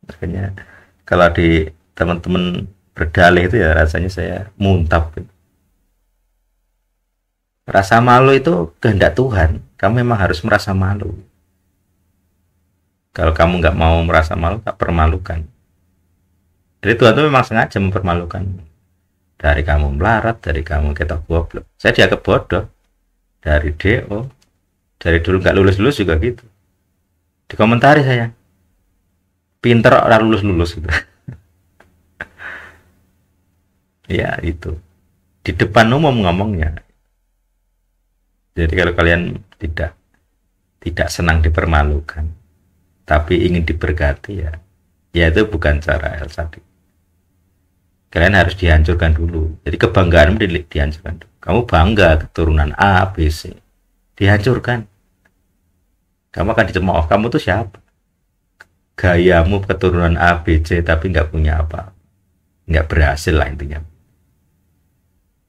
Makanya kalau di teman-teman berdalih itu ya rasanya saya muntap gitu. Rasa malu itu kehendak Tuhan. Kamu memang harus merasa malu. Kalau kamu nggak mau merasa malu, tak permalukan. Jadi Tuhan itu memang sengaja mempermalukan. Dari kamu melarat, dari kamu ketok goblok. Saya dianggap bodoh. Dari DO. Dari dulu nggak lulus-lulus juga gitu. Dikomentari saya. Pinter orang lulus-lulus gitu. Ya itu. Di depan umum ngomongnya. Jadi kalau kalian tidak tidak senang dipermalukan, tapi ingin diberkati ya itu bukan cara El Sadi. Kalian harus dihancurkan dulu. Jadi kebanggaanmu dihancurkan dulu. Kamu bangga keturunan A, B, C. Dihancurkan. Kamu akan dicemooh. Kamu tuh siapa? Gayamu keturunan A, B, C tapi nggak punya apa. Nggak berhasil lah intinya.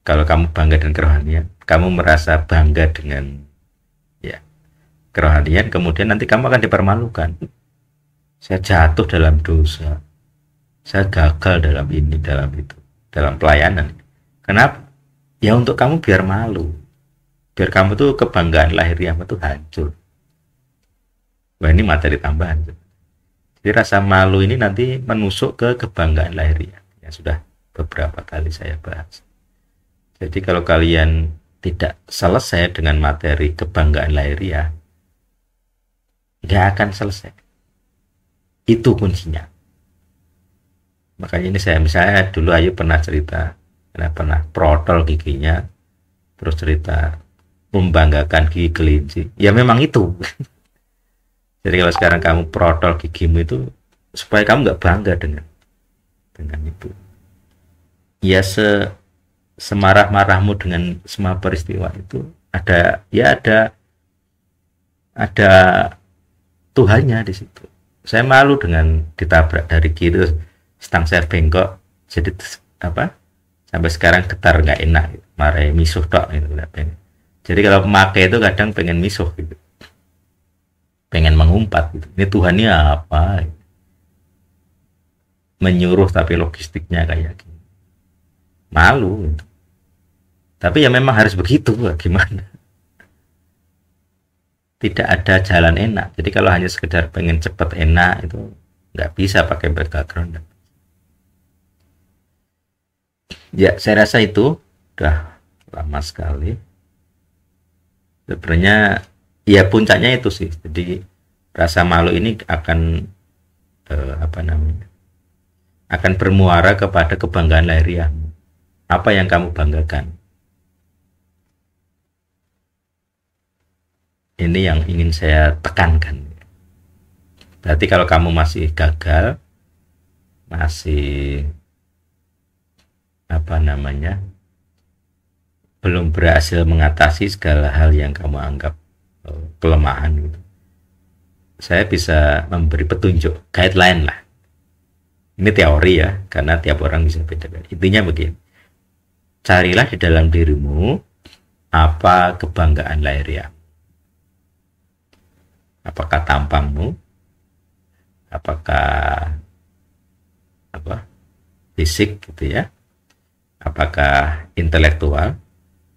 Kalau kamu bangga dengan kerohanian, kamu merasa bangga dengan ya kerohanian, kemudian nanti kamu akan dipermalukan. Saya jatuh dalam dosa, saya gagal dalam ini, dalam itu, dalam pelayanan. Kenapa? Ya untuk kamu biar malu, biar kamu tuh kebanggaan lahiriahmu tuh hancur. Wah ini materi tambahan. Jadi rasa malu ini nanti menusuk ke kebanggaan lahiriah. Ya sudah beberapa kali saya bahas. Jadi kalau kalian tidak selesai dengan materi kebanggaan lahiriah, nggak akan selesai. Itu kuncinya. Makanya ini saya misalnya dulu Ayu pernah cerita, pernah protol giginya, terus cerita membanggakan gigi kelinci. Ya memang itu. Jadi kalau sekarang kamu protol gigimu itu supaya kamu nggak bangga dengan itu. Ya semarah-marahmu dengan semua peristiwa itu ada Tuhannya di situ. Saya malu dengan ditabrak dari kiri, stang saya bengkok, jadi apa? Sampai sekarang getar nggak enak, gitu. Marah misuh tok gitu. Jadi kalau pemakai itu kadang pengen misuh gitu, pengen mengumpat gitu. Ini Tuhannya apa? Menyuruh tapi logistiknya kayak gini. Malu gitu. Tapi ya memang harus begitu, gimana? Tidak ada jalan enak. Jadi kalau hanya sekedar pengen cepet enak itu nggak bisa pakai background. Ya saya rasa itu udah lama sekali. Sebenarnya ya puncaknya itu sih. Jadi rasa malu ini akan apa namanya? Akan bermuara kepada kebanggaan lahiriahmu. Apa yang kamu banggakan? Ini yang ingin saya tekankan. Berarti kalau kamu masih gagal, masih apa namanya, belum berhasil mengatasi segala hal yang kamu anggap kelemahan gitu, saya bisa memberi petunjuk, guideline lah. Ini teori ya, karena tiap orang bisa beda-beda. Intinya begini, carilah di dalam dirimu apa kebanggaan lahiriah. Apakah tampangmu, apakah apa fisik gitu ya, apakah intelektual,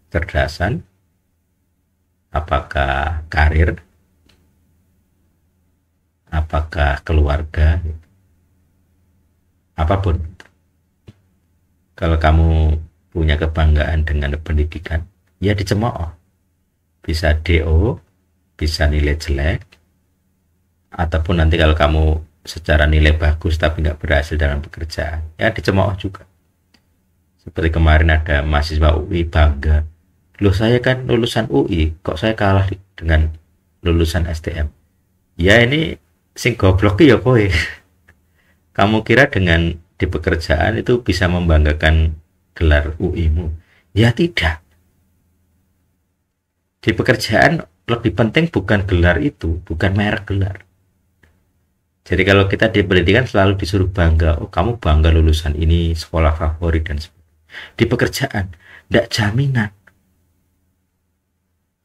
cerdasan, apakah karir, apakah keluarga, gitu. Apapun. Kalau kamu punya kebanggaan dengan pendidikan, ya dicemooh. Bisa DO, bisa nilai jelek, ataupun nanti kalau kamu secara nilai bagus tapi nggak berhasil dalam pekerjaan, ya dicemooh juga. Seperti kemarin ada mahasiswa UI bangga, loh saya kan lulusan UI, kok saya kalah dengan lulusan STM. Ya ini sing goblok ya kowe. Kamu kira dengan di pekerjaan itu bisa membanggakan gelar UI-mu? Ya tidak. Di pekerjaan lebih penting bukan gelar itu, bukan merek gelar. Jadi kalau kita di pendidikan selalu disuruh bangga, oh kamu bangga lulusan ini, sekolah favorit dan sebagainya. Di pekerjaan, tidak jaminan.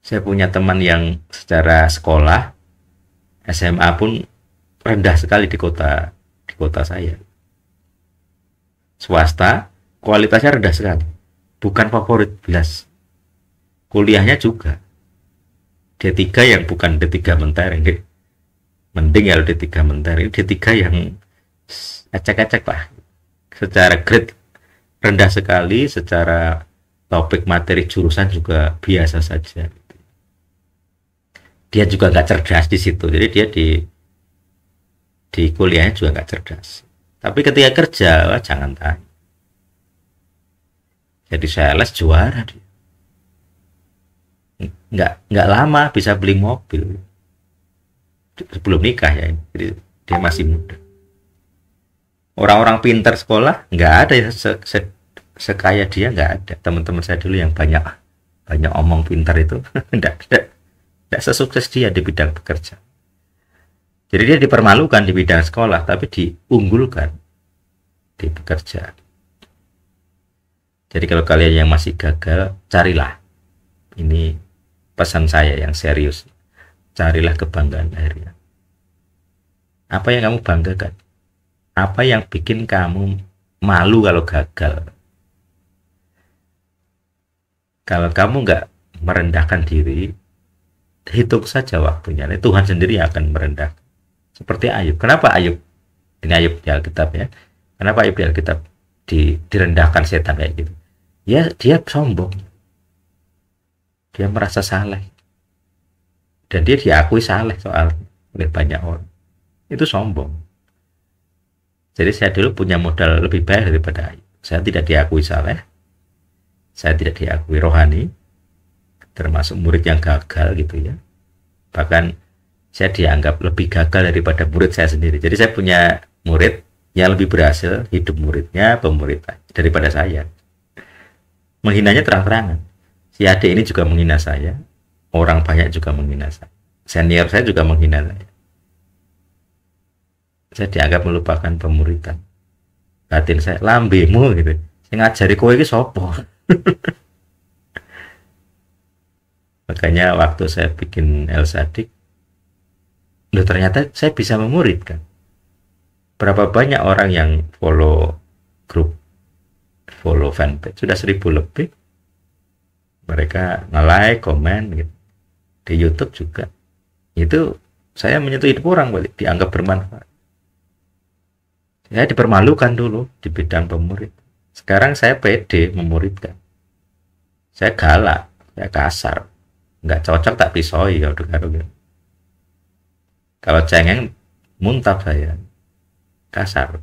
Saya punya teman yang secara sekolah SMA pun rendah sekali di kota saya. Swasta, kualitasnya rendah sekali. Bukan favorit, jelas. Kuliahnya juga. D3 yang bukan D3 mentereng. Mending ya D3 mentereng. D3 yang acak-acak Pak. Secara grade rendah sekali, secara topik materi jurusan juga biasa saja. Dia juga nggak cerdas di situ. Jadi dia di kuliahnya juga nggak cerdas. Tapi ketika kerja, wah, jangan tanya. Jadi sales juara dia. Nggak lama bisa beli mobil. Sebelum nikah ya. Jadi dia masih muda. Orang-orang pintar sekolah nggak ada yang sekaya dia, nggak ada. Teman-teman saya dulu yang banyak omong pintar itu nggak sesukses dia di bidang pekerja. Jadi dia dipermalukan di bidang sekolah, tapi diunggulkan di pekerjaan. Jadi kalau kalian yang masih gagal, carilah. Ini pesan saya yang serius. Carilah kebanggaan akhirnya. Apa yang kamu banggakan? Apa yang bikin kamu malu kalau gagal? Kalau kamu nggak merendahkan diri, hitung saja waktunya. Tuhan sendiri akan merendahkan. Seperti Ayub. Kenapa Ayub? Ini Ayub di Alkitab ya. Kenapa Ayub di Alkitab direndahkan setan kayak gitu? Ya, dia sombong. Dia merasa salah. Dan dia diakui salah soal oleh banyak orang. Itu sombong. Jadi saya dulu punya modal lebih baik daripada Ayub. Saya tidak diakui salah. Saya tidak diakui rohani. Termasuk murid yang gagal gitu ya. Bahkan saya dianggap lebih gagal daripada murid saya sendiri. Jadi saya punya murid yang lebih berhasil hidup muridnya, pemurid daripada saya. Menghinanya terang-terangan. Si adik ini juga menghina saya. Orang banyak juga menghina saya. Senior saya juga menghina saya. Saya dianggap melupakan pemuridan. Batin saya, lambemu gitu. Saya ngajari kowe iki sopo. Makanya waktu saya bikin El Sadik, loh ternyata saya bisa memuridkan. Berapa banyak orang yang follow grup, follow fanpage, sudah 1000 lebih. Mereka nge-like, komen gitu. Di YouTube juga. Itu saya menyentuh hidup orang, dianggap bermanfaat. Saya dipermalukan dulu di bidang pemurid. Sekarang saya pede memuridkan. Saya galak, saya kasar. Nggak cocok tak pisoi kalau dengar gitu. Kalau cengeng muntah saya, kasar.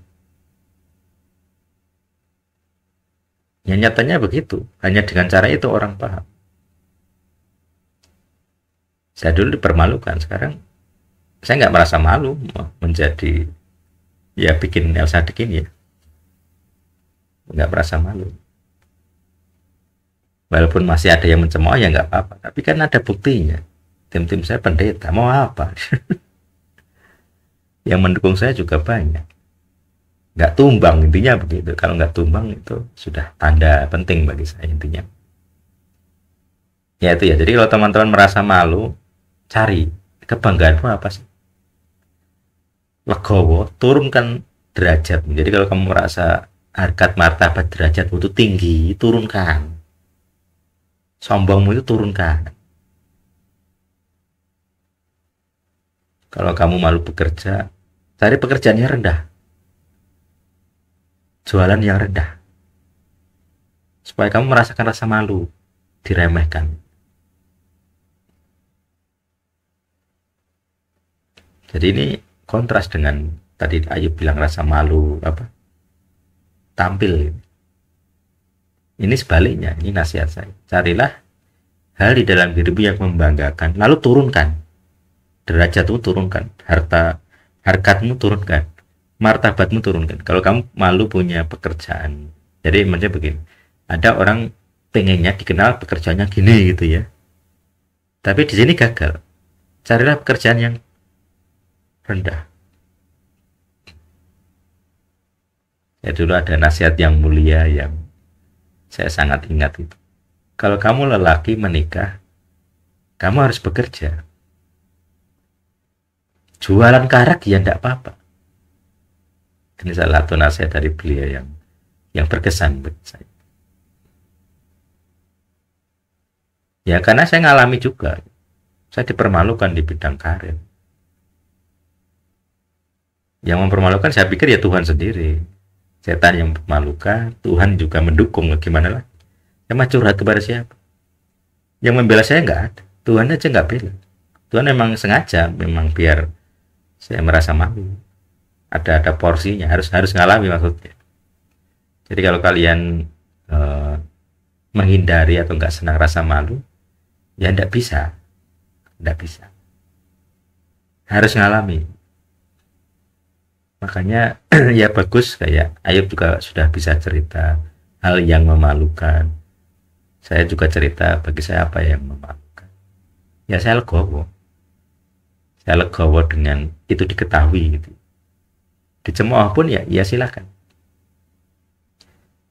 Ya nyatanya begitu. Hanya dengan cara itu orang paham. Saya dulu dipermalukan, sekarang saya nggak merasa malu menjadi ya bikin El Sadik ini ya. Nggak merasa malu. Walaupun masih ada yang mencemooh ya nggak apa-apa. Tapi kan ada buktinya. Tim-tim saya pendeta, mau apa? Yang mendukung saya juga banyak. Nggak tumbang intinya begitu. Kalau nggak tumbang itu sudah tanda penting bagi saya intinya. Ya itu ya. Jadi kalau teman-teman merasa malu, cari kebanggaanmu apa sih? Legowo, turunkan derajat. Jadi kalau kamu merasa harkat martabat derajat itu tinggi, turunkan. Sombongmu itu turunkan. Kalau kamu malu bekerja, cari pekerjaan yang rendah. Jualan yang rendah. Supaya kamu merasakan rasa malu, diremehkan. Jadi ini kontras dengan tadi Ayub bilang rasa malu apa? Tampil. Ini sebaliknya, ini nasihat saya. Carilah hal di dalam dirimu yang membanggakan, lalu turunkan. Derajatmu turunkan, harkatmu turunkan, martabatmu turunkan. Kalau kamu malu punya pekerjaan, jadi maksudnya begini, ada orang pengennya dikenal pekerjaannya gini gitu ya, tapi di sini gagal. Carilah pekerjaan yang rendah. Ya dulu ada nasihat yang mulia yang saya sangat ingat itu. Kalau kamu lelaki menikah, kamu harus bekerja. Jualan karak ya enggak apa-apa. Ini salah satu nasihat dari beliau yang berkesan buat saya. Ya karena saya ngalami juga, saya dipermalukan di bidang karir. Yang mempermalukan saya pikir ya Tuhan sendiri. Setan yang mempermalukan, Tuhan juga mendukung. Gimana lah? Saya mah curhat kepada siapa? Yang membela saya nggak ada. Tuhan aja nggak bela. Tuhan memang sengaja, memang biar saya merasa malu. Ada porsinya, harus ngalami maksudnya. Jadi kalau kalian menghindari atau nggak senang rasa malu, ya nggak bisa, harus ngalami. Makanya ya bagus, kayak Ayub juga sudah bisa cerita hal yang memalukan. Saya juga cerita bagi saya apa yang memalukan. Ya saya legowo dengan itu diketahui gitu. Dicemooh pun ya silakan.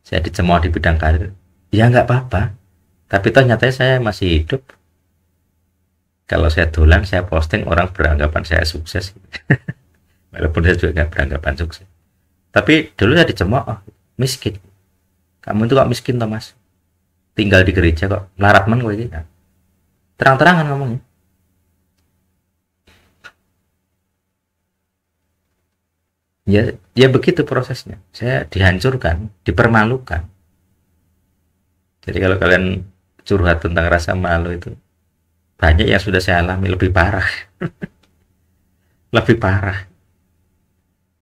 Saya dicemooh di bidang karir, ya nggak apa-apa. Tapi toh nyatanya saya masih hidup. Kalau saya dolan, saya posting, orang beranggapan saya sukses. Walaupun saya juga nggak beranggapan sukses. Tapi dulu saya dicemooh, miskin. Kamu itu kok miskin toh mas? Tinggal di gereja kok, larat men gue gitu. Terang-terangan ngomongnya. Ya begitu prosesnya. Saya dihancurkan, dipermalukan. Jadi kalau kalian curhat tentang rasa malu itu, banyak yang sudah saya alami lebih parah. Lebih parah.